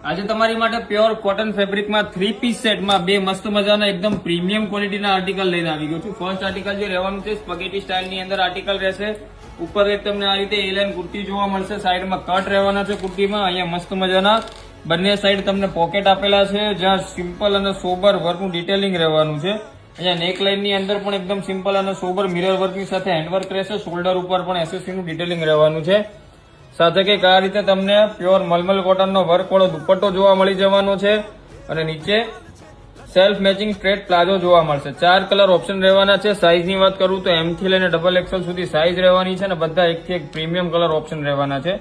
આજે તમારી માટે પ્યોર કોટન ફેબ્રિકમાં 3 પીસ સેટમાં બે મસ્ત મજાના એકદમ પ્રીમિયમ ક્વોલિટીના આર્ટિકલ લઈને આવી ગયો છું. ફર્સ્ટ આર્ટિકલ જે રહેવાનું છે સ્પગેટી સ્ટાઇલની અંદર આર્ટિકલ રહેશે. ઉપર એક તમને આ રીતે એલાઇન કુર્તી જોવા મળશે. સાઈડમાં કટ રહેવાના છે કુર્તીમાં. અહીંયા મસ્ત મજાના બંને સાઈડ તમને પોકેટ આપેલા છે, જ્યાં સિમ્પલ અને સોબર વર્કનું ડિટેલિંગ રહેવાનું છે. અહીંયા નેક લાઇનની અંદર પણ એકદમ સિમ્પલ અને સોબર મિરર વર્કની સાથે હેન્ડવર્ક રહેશે. શોલ્ડર ઉપર પણ એસએસસીનું ડિટેલિંગ રહેવાનું છે. સાથે કંઈક આ રીતે તમને પ્યોર મલમલ કોટનનો વર્ક વાળો દુપટ્ટો જોવા મળી જવાનો છે અને નીચે સેલ્ફ મેચિંગ સ્ટ્રેટ પ્લાઝો જોવા મળશે. 4 કલર ઓપ્શન રહેવાના છે. સાઇઝની વાત કરું તો M થી લઈને XXL સુધી સાઇઝ રહેવાની છે અને બધા એકથી એક પ્રીમિયમ કલર ઓપ્શન રહેવાના છે.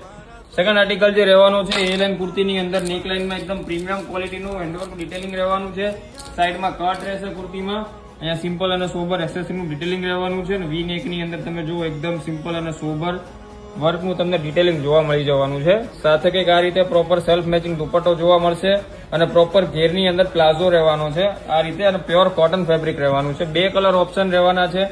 સેકન્ડ આર્ટિકલ જે રહેવાનો છે એ લાઇન કુર્તીની અંદર નેક લાઇનમાં એકદમ પ્રીમિયમ ક્વોલિટીનું હેન્ડવર્ક ડિટેલિંગ રહેવાનું છે. સાઈડમાં કટ રહેશે કુર્તીમાં. અહીંયા સિમ્પલ અને સોબર એસેસરીનું ડિટેલિંગ રહેવાનું છે અને વી નેકની અંદર તમે જુઓ એકદમ સિમ્પલ અને સોબર વર્કનું તમને ડિટેલિંગ જોવા મળી જવાનું છે. સાથે કંઈક આ રીતે પ્રોપર સેલ્ફ મેચિંગ દુપટ્ટો જોવા મળશે અને પ્રોપર ઘેરની અંદર પ્લાઝો રહેવાનો છે આ રીતે અને પ્યોર કોટન ફેબ્રિક રહેવાનું છે. 2 કલર ઓપ્શન રહેવાના છે.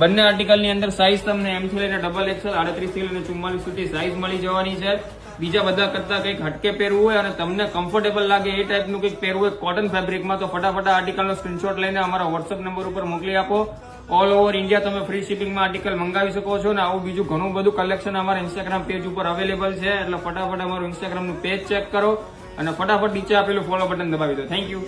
બંને આર્ટિકલની અંદર સાઇઝ તમને M થી લઈને XXL 38 થી લઈને 44 સુધી સાઇઝ મળી જવાની છે. બીજા બધા કરતા કંઈક હટકે પહેરવું હોય અને તમને કમ્ફર્ટેબલ લાગે એ ટાઈપનું કંઈક પહેરવું હોય કોટન ફેબ્રિકમાં તો ફટાફટ આર્ટિકલનો સ્ક્રીનશોટ લઈને અમારા વોટ્સઅપ નંબર ઉપર મોકલી આપો. ઓલ ઓવર ઇન્ડિયા તમે ફ્રી શિપિંગમાં આર્ટિકલ મંગાવી શકો છો અને આવું બીજું ઘણું બધું કલેક્શન અમારા ઇન્સ્ટાગ્રામ પેજ ઉપર અવેલેબલ છે. એટલે ફટાફટ અમારું ઇન્સ્ટાગ્રામનું પેજ ચેક કરો અને ફટાફટ નીચે આપેલું ફોલો બટન દબાવી દો. Thank you.